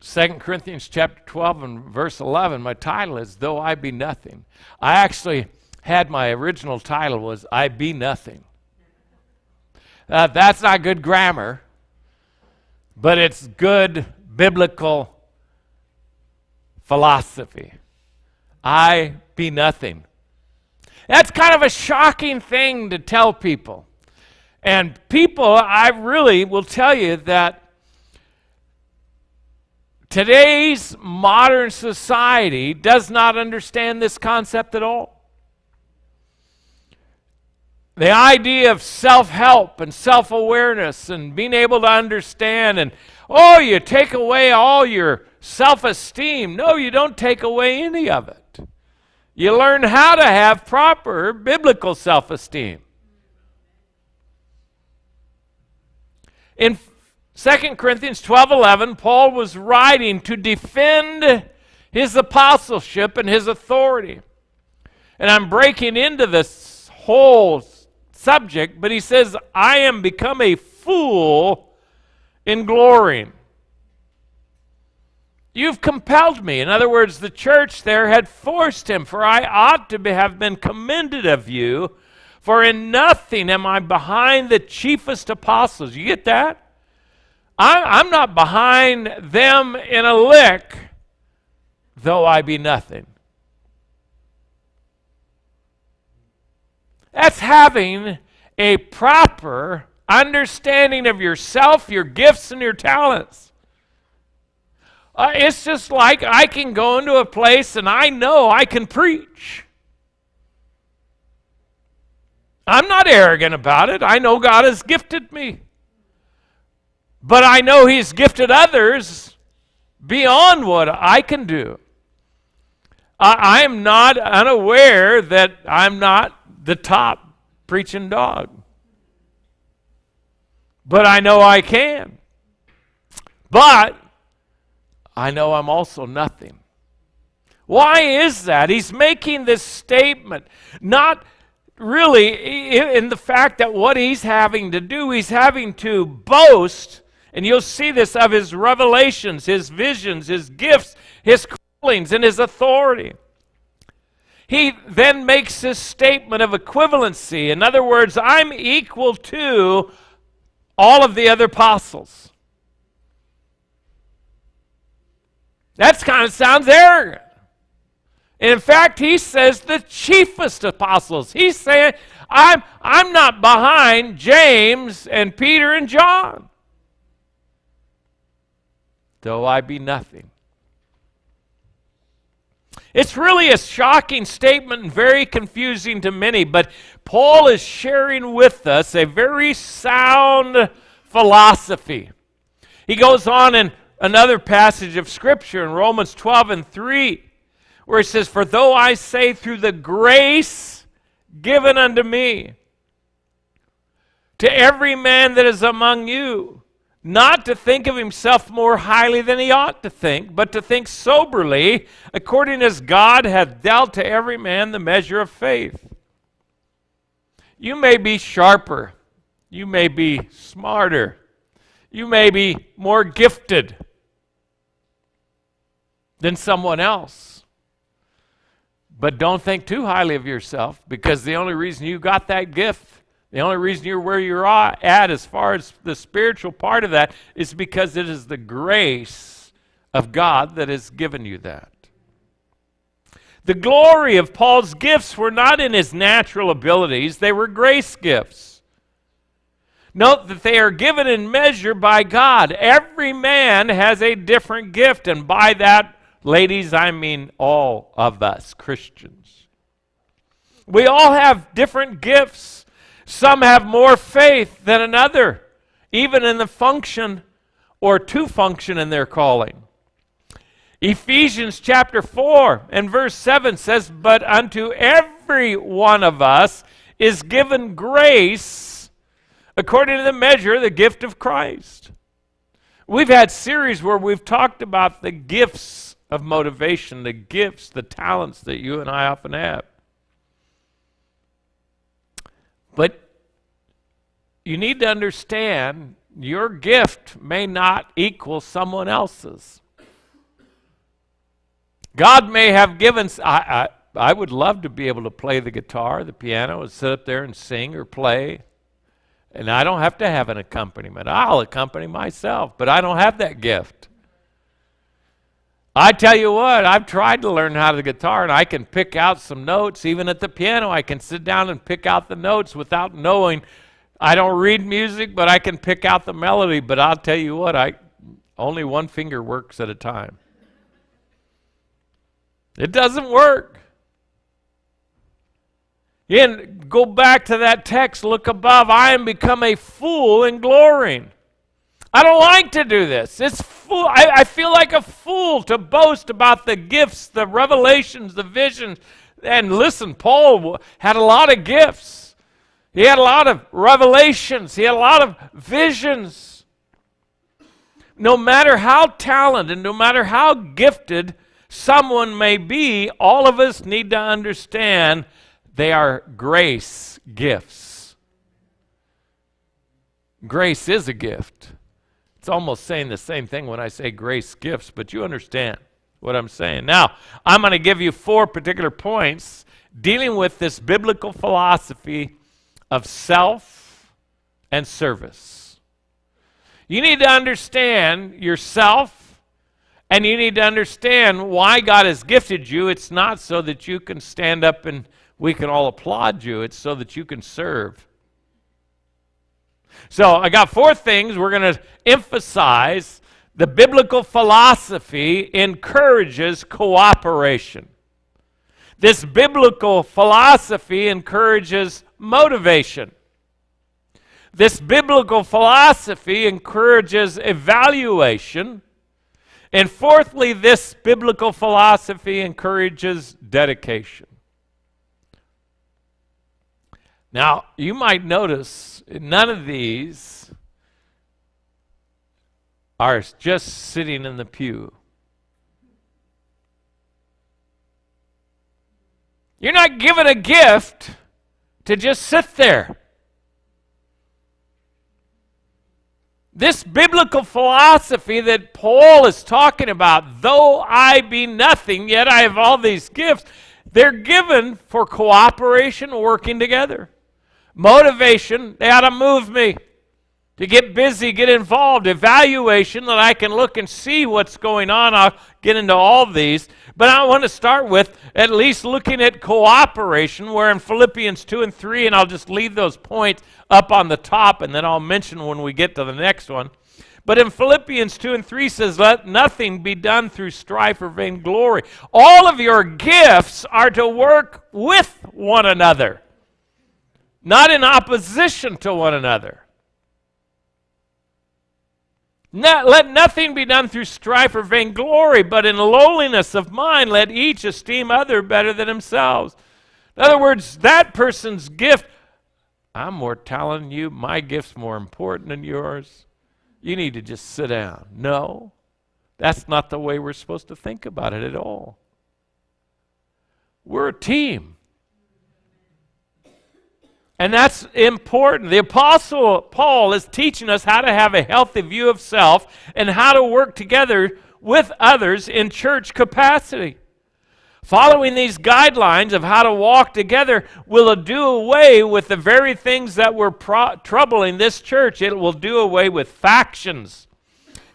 2 Corinthians chapter 12 and verse 11, my title is Though I Be Nothing. I actually had my original title was I Be Nothing. That's not good grammar, but it's good biblical philosophy. I be nothing. That's kind of a shocking thing to tell people. And people, I really will tell you that today's modern society does not understand this concept at all. The idea of self-help and self-awareness and being able to understand and, oh, you take away all your self-esteem. No, you don't take away any of it. You learn how to have proper biblical self-esteem. In 2 Corinthians 12:11, Paul was writing to defend his apostleship and his authority. And I'm breaking into this whole subject, but he says, I am become a fool in glorying. You've compelled me. In other words, the church there had forced him, for I ought to have been commended of you, for in nothing am I behind the chiefest apostles. You get that? I'm not behind them in a lick, though I be nothing. That's having a proper understanding of yourself, your gifts, and your talents. It's just like I can go into a place and I know I can preach. I'm not arrogant about it. I know God has gifted me. But I know He's gifted others beyond what I can do. I'm not unaware that I'm not the top preaching dog. But I know I can. But I know I'm also nothing. Why is that? He's making this statement, not really in the fact that what he's having to do, he's having to boast, and you'll see this of his revelations, his visions, his gifts, his callings, and his authority. He then makes this statement of equivalency. In other words, I'm equal to all of the other apostles. That kind of sounds arrogant. And in fact, he says the chiefest apostles. He's saying, I'm not behind James and Peter and John, though I be nothing. It's really a shocking statement and very confusing to many, but Paul is sharing with us a very sound philosophy. He goes on in another passage of Scripture in Romans 12:3, where it says, for though I say through the grace given unto me, to every man that is among you, not to think of himself more highly than he ought to think, but to think soberly, according as God hath dealt to every man the measure of faith. You may be sharper, you may be smarter, you may be more gifted than someone else. But don't think too highly of yourself, because the only reason you got that gift, the only reason you're where you're at as far as the spiritual part of that is because it is the grace of God that has given you that. The glory of Paul's gifts were not in his natural abilities, they were grace gifts. Note that they are given in measure by God. Every man has a different gift, and by that, ladies, I mean all of us Christians. We all have different gifts. Some have more faith than another, even in the function or to function in their calling. Ephesians chapter 4 and verse 7 says, but unto every one of us is given grace according to the measure of the gift of Christ. We've had series where we've talked about the gifts of motivation, the gifts, the talents that you and I often have. But you need to understand your gift may not equal someone else's. God may have given, I would love to be able to play the guitar, the piano, and sit up there and sing or play. And I don't have to have an accompaniment. I'll accompany myself, but I don't have that gift. I tell you what, I've tried to learn how to guitar, and I can pick out some notes. Even at the piano, I can sit down and pick out the notes without knowing. I don't read music, but I can pick out the melody. But I'll tell you what, only one finger works at a time. It doesn't work. And go back to that text, look above. I am become a fool in glorying. I don't like to do this. It's fool. I feel like a fool to boast about the gifts, the revelations, the visions. And listen, Paul had a lot of gifts. He had a lot of revelations. He had a lot of visions. No matter how talented, no matter how gifted someone may be, all of us need to understand they are grace gifts. Grace is a gift. It's almost saying the same thing when I say grace gifts, but you understand what I'm saying. Now, I'm going to give you 4 particular points dealing with this biblical philosophy of self and service. You need to understand yourself, and you need to understand why God has gifted you. It's not so that you can stand up and we can all applaud you. It's so that you can serve. So I got 4 things we're going to emphasize. The biblical philosophy encourages cooperation. This biblical philosophy encourages motivation. This biblical philosophy encourages evaluation. And fourthly, this biblical philosophy encourages dedication. Now, you might notice none of these are just sitting in the pew. You're not given a gift to just sit there. This biblical philosophy that Paul is talking about, though I be nothing, yet I have all these gifts, they're given for cooperation, working together. Motivation, they ought to move me to get busy, get involved. Evaluation, that I can look and see what's going on. I'll get into all these. But I want to start with at least looking at cooperation, where in Philippians 2 and 3, and I'll just leave those points up on the top, and then I'll mention when we get to the next one. But in Philippians 2 and 3 says, let nothing be done through strife or vainglory. All of your gifts are to work with one another, not in opposition to one another. Let nothing be done through strife or vainglory, but in lowliness of mind let each esteem other better than themselves. In other words, that person's gift, I'm more talented than you, my gift's more important than yours. You need to just sit down. No, that's not the way we're supposed to think about it at all. We're a team. And that's important. The Apostle Paul is teaching us how to have a healthy view of self and how to work together with others in church capacity. Following these guidelines of how to walk together will do away with the very things that were troubling this church. It will do away with factions.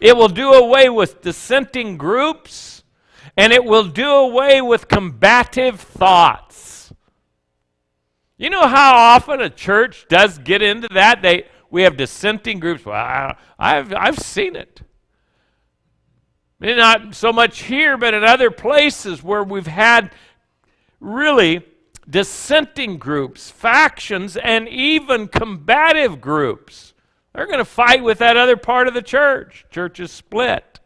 It will do away with dissenting groups. And it will do away with combative thoughts. You know how often a church does get into that? We have dissenting groups. Well, I've seen it. Maybe not so much here, but in other places where we've had really dissenting groups, factions, and even combative groups. They're going to fight with that other part of the church. Church is split.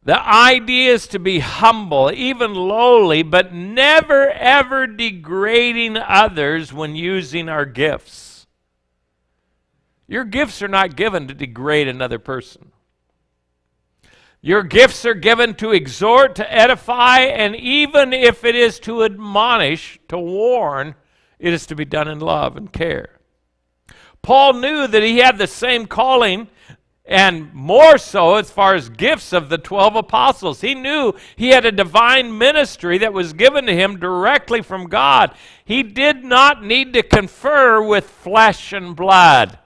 The idea is to be humble, even lowly, but never ever degrading others when using our gifts. Your gifts are not given to degrade another person. Your gifts are given to exhort, to edify, and even if it is to admonish, to warn, it is to be done in love and care. Paul knew that he had the same calling And more so as far as gifts of the 12 apostles. He knew he had a divine ministry that was given to him directly from God. He did not need to confer with flesh and blood.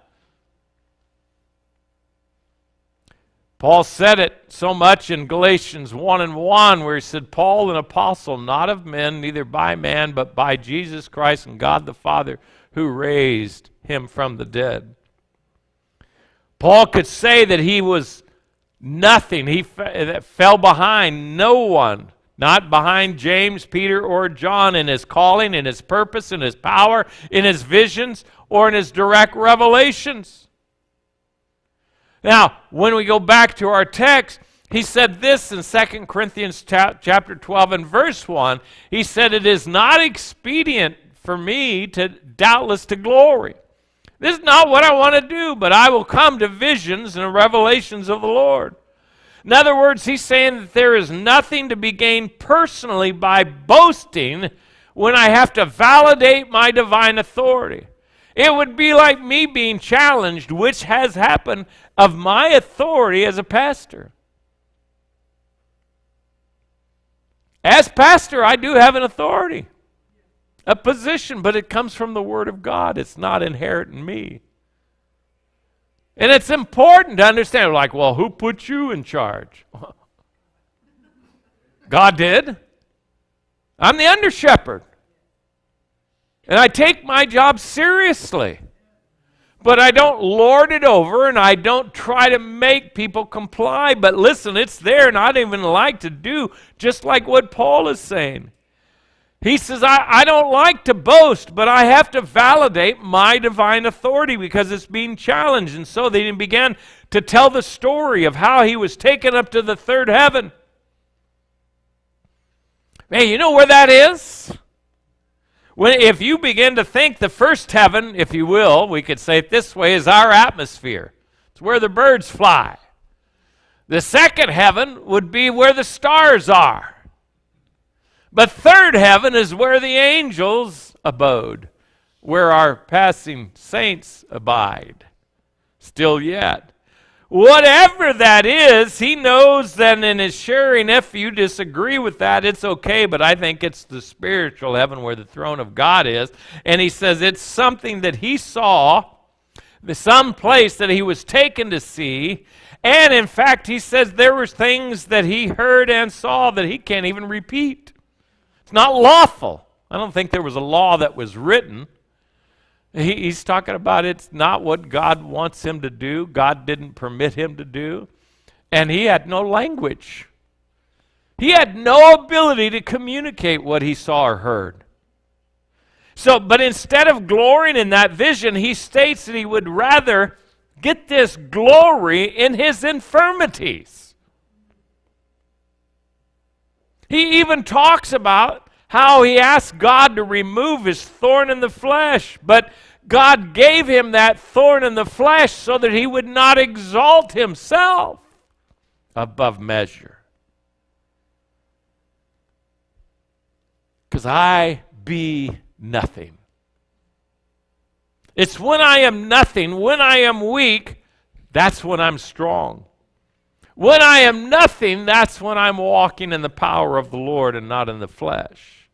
Paul said it so much in Galatians 1:1, where he said, Paul, an apostle, not of men, neither by man, but by Jesus Christ and God the Father, who raised him from the dead. Paul could say that he was nothing. He fell behind no one, not behind James, Peter, or John in his calling, in his purpose, in his power, in his visions, or in his direct revelations. Now, when we go back to our text, he said this in 2 Corinthians chapter 12 and verse 1. He said, it is not expedient for me to doubtless to glory. This is not what I want to do, but I will come to visions and revelations of the Lord. In other words, he's saying that there is nothing to be gained personally by boasting when I have to validate my divine authority. It would be like me being challenged, which has happened, of my authority as a pastor. As pastor, I do have an authority, a position, but it comes from the Word of God. It's not inherent in me. And it's important to understand, like, well, who put you in charge? God did. I'm the under shepherd. And I take my job seriously. But I don't lord it over, and I don't try to make people comply. But listen, it's there, and I'd even like to do just like what Paul is saying. He says, I don't like to boast, but I have to validate my divine authority because it's being challenged. And so they began to tell the story of how he was taken up to the third heaven. Man, you know where that is? If you begin to think the first heaven, if you will, we could say it this way, is our atmosphere. It's where the birds fly. The second heaven would be where the stars are. But third heaven is where the angels abode, where our passing saints abide. Still yet. Whatever that is, he knows that in his sharing, if you disagree with that, it's okay, but I think it's the spiritual heaven where the throne of God is. And he says it's something that he saw, some place that he was taken to see, and in fact, he says there were things that he heard and saw that he can't even repeat. It's not lawful. I don't think there was a law that was written. He's talking about it's not what God wants him to do. God didn't permit him to do. And he had no language. He had no ability to communicate what he saw or heard. So, but instead of glorying in that vision, he states that he would rather get this glory in his infirmities. He even talks about how he asked God to remove his thorn in the flesh, but God gave him that thorn in the flesh so that he would not exalt himself above measure. Because I be nothing. It's when I am nothing, when I am weak, that's when I'm strong. When I am nothing, that's when I'm walking in the power of the Lord and not in the flesh.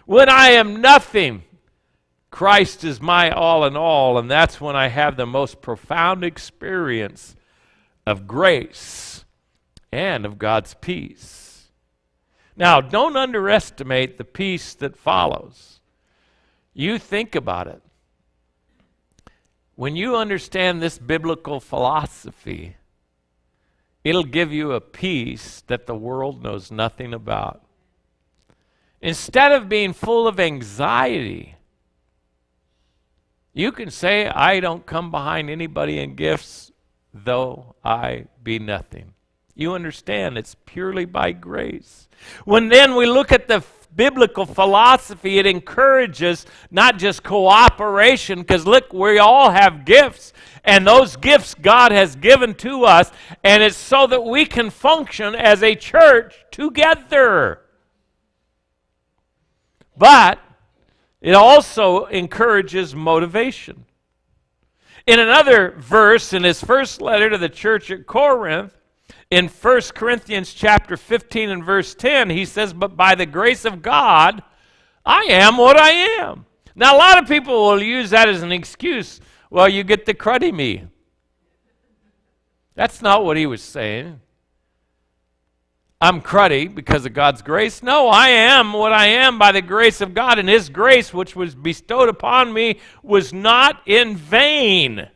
When I am nothing, Christ is my all in all, and that's when I have the most profound experience of grace and of God's peace. Now, don't underestimate the peace that follows. You think about it. When you understand this biblical philosophy, it'll give you a peace that the world knows nothing about. Instead of being full of anxiety, you can say, I don't come behind anybody in gifts, though I be nothing. You understand, it's purely by grace. When then we look at the biblical philosophy, it encourages not just cooperation, because look, we all have gifts, and those gifts God has given to us, and it's so that we can function as a church together. But it also encourages motivation. In another verse in his first letter to the church at Corinth, in 1 Corinthians chapter 15 and verse 10, he says, "But by the grace of God, I am what I am." Now, a lot of people will use that as an excuse. Well, you get the cruddy me. That's not what he was saying. I'm cruddy because of God's grace. No, I am what I am by the grace of God, and his grace, which was bestowed upon me, was not in vain.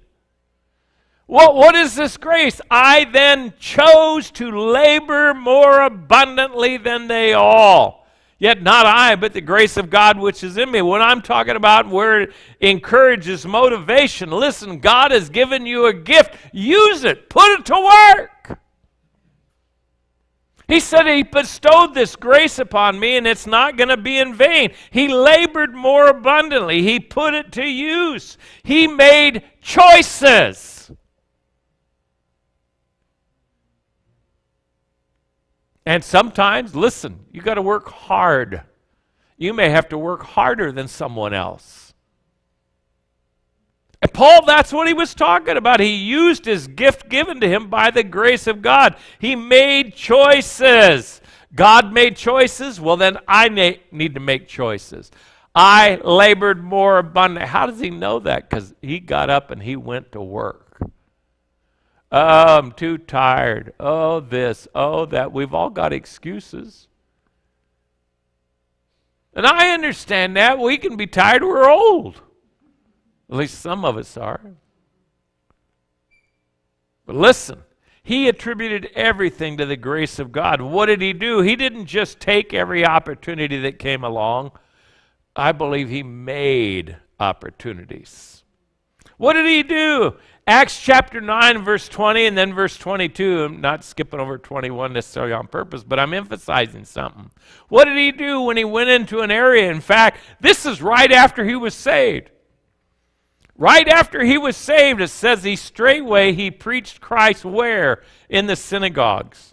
What is this grace? I then chose to labor more abundantly than they all. Yet not I, but the grace of God which is in me. When I'm talking about where it encourages motivation, listen, God has given you a gift. Use it. Put it to work. He said he bestowed this grace upon me, and it's not going to be in vain. He labored more abundantly. He put it to use. He made choices. And sometimes, listen, you got to work hard. You may have to work harder than someone else. And Paul, that's what he was talking about. He used his gift given to him by the grace of God. He made choices. God made choices. Well, then I need to make choices. I labored more abundantly. How does he know that? Because he got up and he went to work. Oh, I'm too tired. Oh, this. Oh, that. We've all got excuses. And I understand that. We can be tired. We're old. At least some of us are. But listen, he attributed everything to the grace of God. What did he do? He didn't just take every opportunity that came along. I believe he made opportunities. What did he do? Acts chapter 9, verse 20, and then verse 22. I'm not skipping over 21 necessarily on purpose, but I'm emphasizing something. What did he do when he went into an area? In fact, this is right after he was saved. Right after he was saved, it says he preached Christ where? In the synagogues.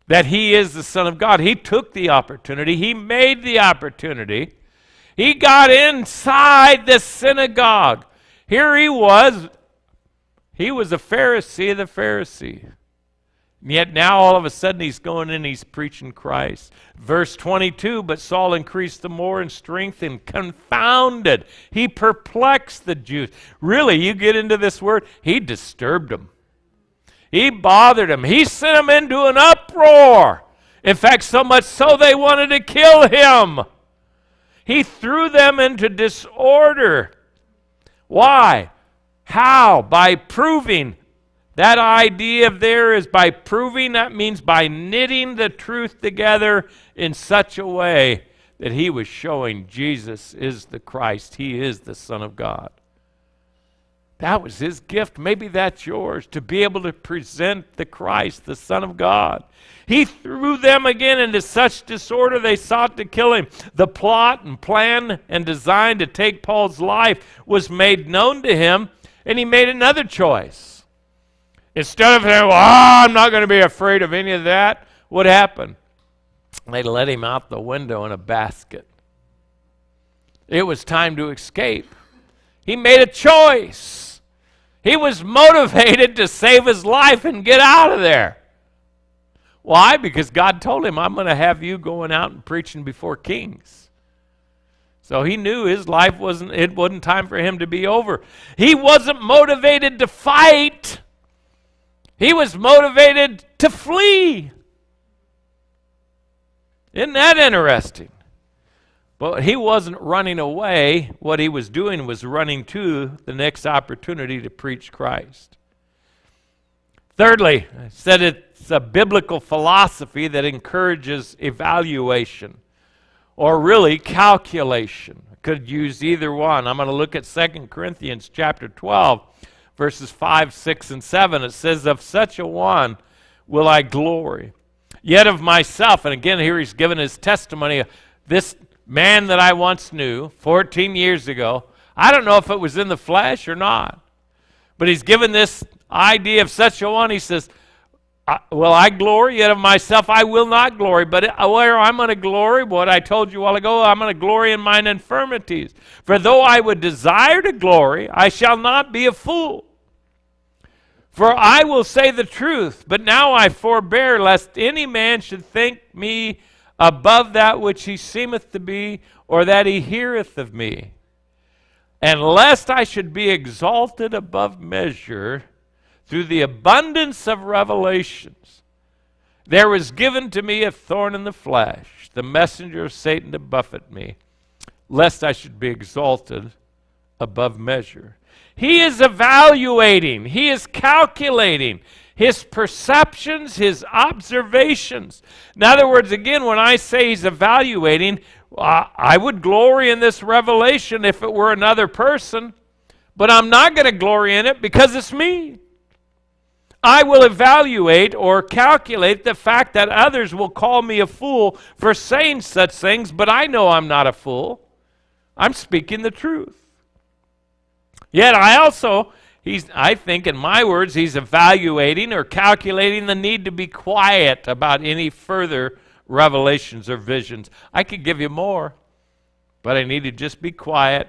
That he is the Son of God. He took the opportunity. He made the opportunity. He got inside the synagogue. Here he was. He was a Pharisee of the Pharisee. And yet now all of a sudden he's going in, he's preaching Christ. Verse 22, but Saul increased the more in strength and confounded. He perplexed the Jews. Really, you get into this word, he disturbed them. He bothered them. He sent them into an uproar. In fact, so much so they wanted to kill him. He threw them into disorder. Why? How? By proving. That idea of there is by proving, that means by knitting the truth together in such a way that he was showing Jesus is the Christ. He is the Son of God. That was his gift. Maybe that's yours, to be able to present the Christ, the Son of God. He threw them again into such disorder they sought to kill him. The plot and plan and design to take Paul's life was made known to him, and he made another choice. Instead of saying, well, I'm not going to be afraid of any of that, what happened? They let him out the window in a basket. It was time to escape. He made a choice. He was motivated to save his life and get out of there. Why? Because God told him, I'm going to have you going out and preaching before kings. So he knew his life it wasn't time for him to be over. He wasn't motivated to fight. He was motivated to flee. Isn't that interesting? But he wasn't running away. What he was doing was running to the next opportunity to preach Christ. Thirdly, I said it's a biblical philosophy that encourages evaluation, or really calculation. I could use either one. I'm going to look at 2 Corinthians chapter 12. Verses 5, 6, and 7, it says, of such a one will I glory, yet of myself. And again, here he's given his testimony. This man that I once knew 14 years ago, I don't know if it was in the flesh or not, but he's given this idea of such a one. He says, I glory, yet of myself I will not glory. But where I'm going to glory, what I told you a while ago, I'm going to glory in mine infirmities. For though I would desire to glory, I shall not be a fool. For I will say the truth, but now I forbear, lest any man should think me above that which he seemeth to be, or that he heareth of me. And lest I should be exalted above measure through the abundance of revelations, there was given to me a thorn in the flesh, the messenger of Satan to buffet me, lest I should be exalted above measure. He is evaluating, he is calculating his perceptions, his observations. In other words, again, when I say he's evaluating, I would glory in this revelation if it were another person, but I'm not going to glory in it because it's me. I will evaluate or calculate the fact that others will call me a fool for saying such things, but I know I'm not a fool. I'm speaking the truth. Yet I think in my words, he's evaluating or calculating the need to be quiet about any further revelations or visions. I could give you more, but I need to just be quiet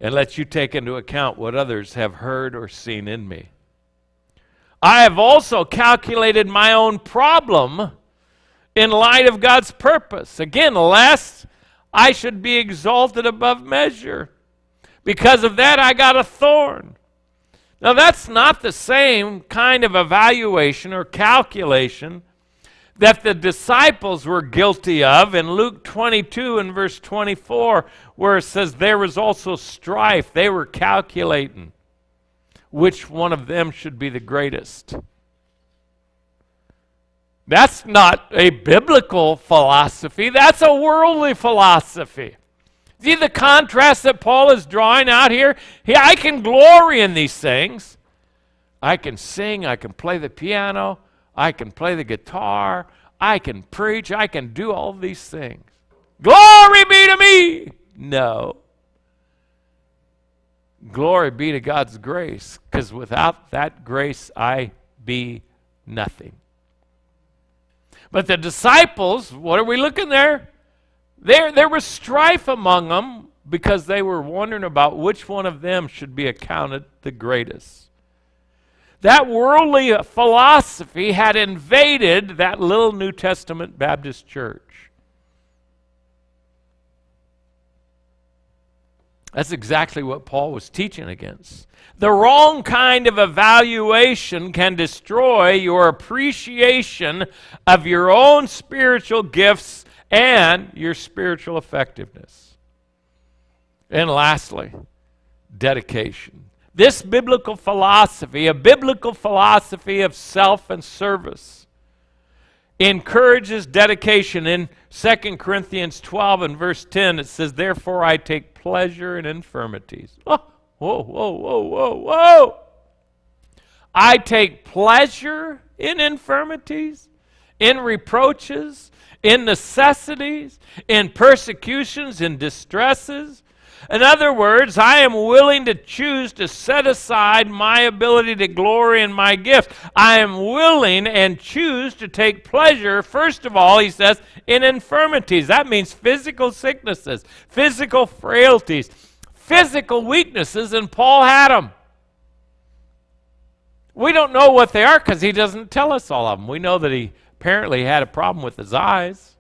and let you take into account what others have heard or seen in me. I have also calculated my own problem in light of God's purpose. Again, lest I should be exalted above measure. Because of that, I got a thorn. Now, that's not the same kind of evaluation or calculation that the disciples were guilty of in Luke 22 and verse 24, where it says there was also strife. They were calculating which one of them should be the greatest. That's not a biblical philosophy. That's a worldly philosophy. See the contrast that Paul is drawing out here? I can glory in these things. I can sing, I can play the piano, I can play the guitar, I can preach, I can do all these things. Glory be to me! No. Glory be to God's grace, because without that grace I be nothing. But the disciples, what are we looking there? There was strife among them because they were wondering about which one of them should be accounted the greatest. That worldly philosophy had invaded that little New Testament Baptist church. That's exactly what Paul was teaching against. The wrong kind of evaluation can destroy your appreciation of your own spiritual gifts and your spiritual effectiveness. And lastly, dedication. This biblical philosophy, a biblical philosophy of self and service, encourages dedication. In 2 Corinthians 12 and verse 10, it says, therefore I take pleasure in infirmities. Oh, whoa, whoa, whoa, whoa, whoa. I take pleasure in infirmities, in reproaches, in necessities, in persecutions, in distresses. In other words, I am willing to choose to set aside my ability to glory in my gift. I am willing and choose to take pleasure, first of all, he says, in infirmities. That means physical sicknesses, physical frailties, physical weaknesses, and Paul had them. We don't know what they are because he doesn't tell us all of them. We know that he apparently had a problem with his eyes.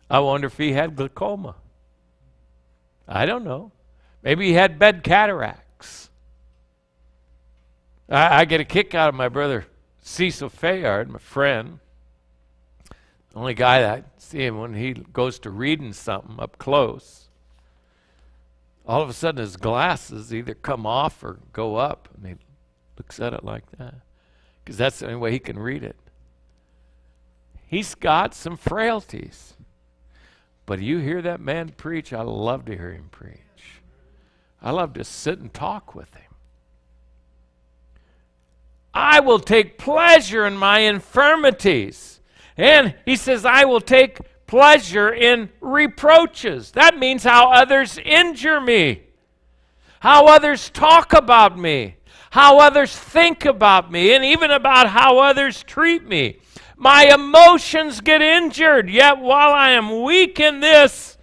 I wonder if he had glaucoma. I don't know. Maybe he had bad cataracts. I get a kick out of my brother Cecil Fayard, my friend. The only guy that I see him when he goes to reading something up close. All of a sudden his glasses either come off or go up, and he looks at it like that because that's the only way he can read it. He's got some frailties. But you hear that man preach, I love to hear him preach. I love to sit and talk with him. I will take pleasure in my infirmities. And he says, I will take pleasure in reproaches. That means how others injure me, how others talk about me, how others think about me, and even about how others treat me. My emotions get injured, yet while I am weak in this,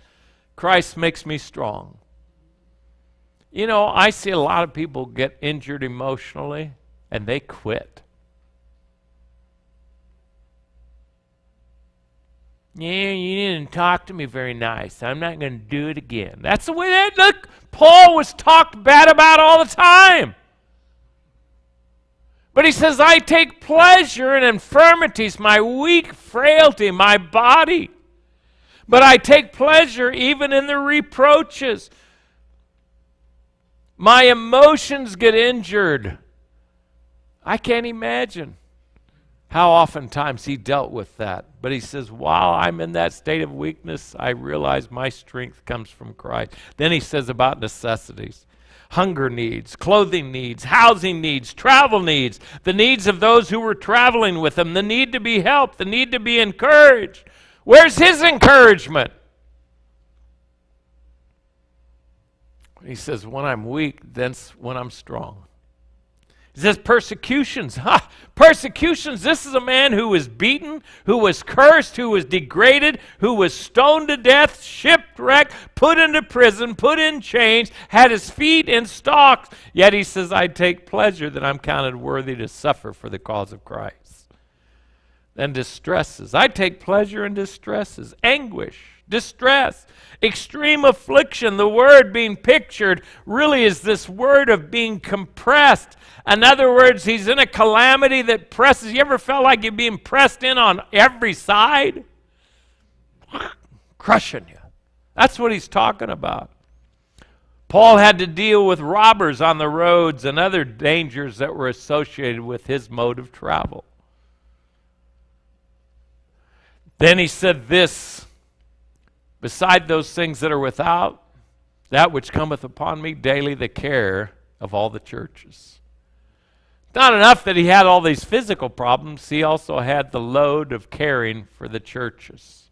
Christ makes me strong. You know, I see a lot of people get injured emotionally, and they quit. Yeah, you didn't talk to me very nice. I'm not going to do it again. That's the way that, look, Paul was talked bad about all the time. But he says, I take pleasure in infirmities, my weak frailty, my body. But I take pleasure even in the reproaches. My emotions get injured. I can't imagine how oftentimes he dealt with that. But he says, while I'm in that state of weakness, I realize my strength comes from Christ. Then he says about necessities. Hunger needs, clothing needs, housing needs, travel needs, the needs of those who were traveling with him, the need to be helped, the need to be encouraged. Where's his encouragement? He says, when I'm weak, that's when I'm strong. He says persecutions. Persecutions. This is a man who was beaten, who was cursed, who was degraded, who was stoned to death, shipwrecked, put into prison, put in chains, had his feet in stocks. Yet he says, I take pleasure that I'm counted worthy to suffer for the cause of Christ. Then distresses. I take pleasure in distresses, anguish, distress, extreme affliction. The word being pictured really is this word of being compressed. In other words, he's in a calamity that presses. You ever felt like you're being pressed in on every side? Crushing you. That's what he's talking about. Paul had to deal with robbers on the roads and other dangers that were associated with his mode of travel. Then he said this, beside those things that are without, that which cometh upon me daily, the care of all the churches. Not enough that he had all these physical problems, he also had the load of caring for the churches.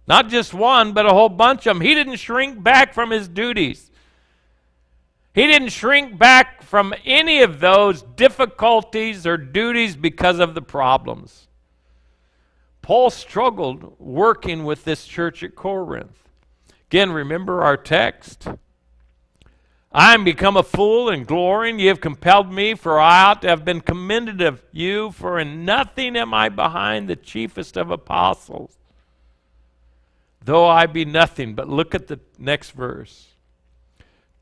Not just one, but a whole bunch of them. He didn't shrink back from his duties. He didn't shrink back from any of those difficulties or duties because of the problems. Paul struggled working with this church at Corinth. Again, remember our text. I am become a fool and glorying. Ye have compelled me, for I ought to have been commended of you, for in nothing am I behind the chiefest of apostles, though I be nothing. But look at the next verse.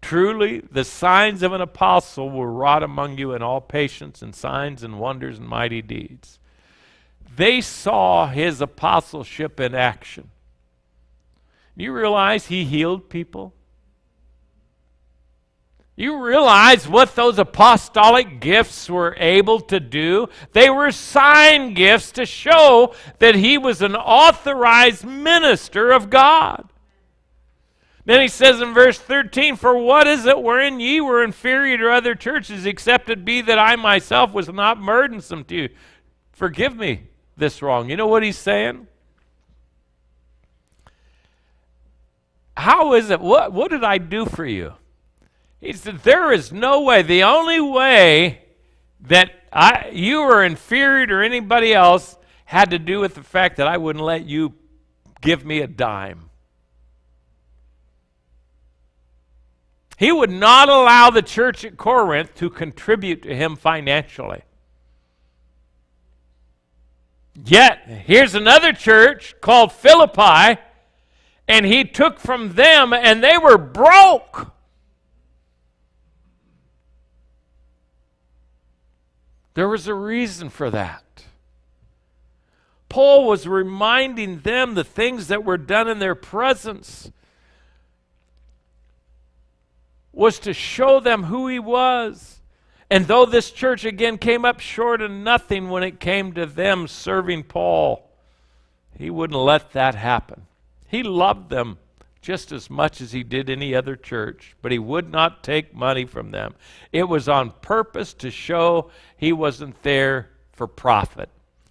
Truly, the signs of an apostle were wrought among you in all patience and signs and wonders and mighty deeds. They saw his apostleship in action. You realize he healed people? You realize what those apostolic gifts were able to do? They were sign gifts to show that he was an authorized minister of God. Then he says in verse 13, for what is it wherein ye were inferior to other churches, except it be that I myself was not burdensome to you? Forgive me this wrong. You know what he's saying? How is it? What did I do for you? He said, there is no way. The only way that you were inferior to anybody else had to do with the fact that I wouldn't let you give me a dime. He would not allow the church at Corinth to contribute to him financially. Yet, here's another church called Philippi, and he took from them, and they were broke. There was a reason for that. Paul was reminding them the things that were done in their presence was to show them who he was. And though this church again came up short of nothing when it came to them serving Paul, he wouldn't let that happen. He loved them just as much as he did any other church, but he would not take money from them. It was on purpose to show he wasn't there for profit.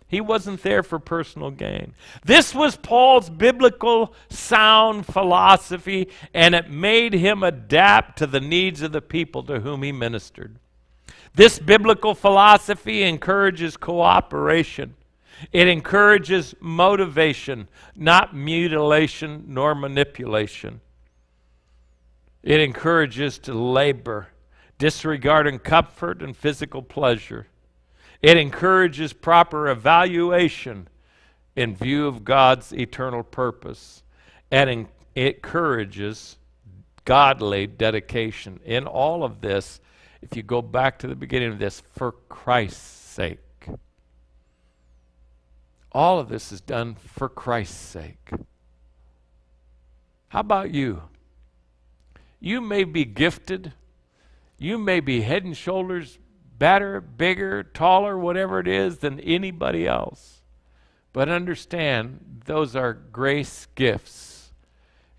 He wasn't there for personal gain. This was Paul's biblical sound philosophy, and it made him adapt to the needs of the people to whom he ministered. This biblical philosophy encourages cooperation. It encourages motivation, not mutilation nor manipulation. It encourages to labor, disregarding comfort and physical pleasure. It encourages proper evaluation in view of God's eternal purpose. And it encourages godly dedication. In all of this, if you go back to the beginning of this, for Christ's sake. All of this is done for Christ's sake. How about you? You may be gifted. You may be head and shoulders better, bigger, taller, whatever it is, than anybody else. But understand, those are grace gifts.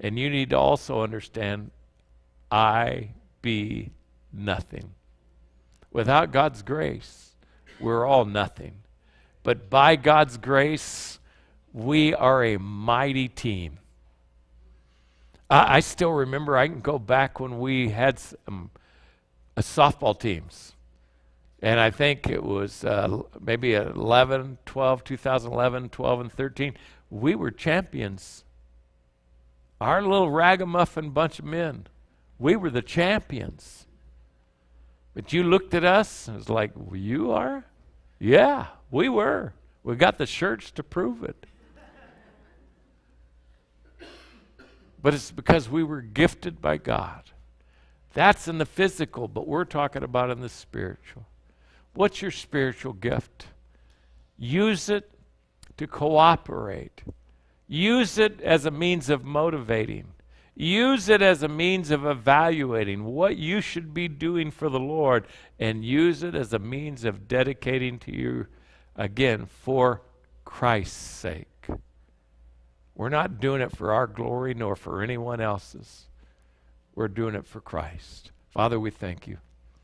And you need to also understand, I be nothing. Without God's grace, we're all nothing. But by God's grace, we are a mighty team. I still remember, I can go back when we had some softball teams. And I think it was maybe 2011, 12 and 13. We were champions. Our little ragamuffin bunch of men. We were the champions. But you looked at us and it was like, well, you are? Yeah, we were. We got the shirts to prove it. But it's because we were gifted by God. That's in the physical, but we're talking about in the spiritual. What's your spiritual gift? Use it to cooperate. Use it as a means of motivating. Use it as a means of evaluating what you should be doing for the Lord, and use it as a means of dedicating to you, again, for Christ's sake. We're not doing it for our glory nor for anyone else's. We're doing it for Christ. Father, we thank you.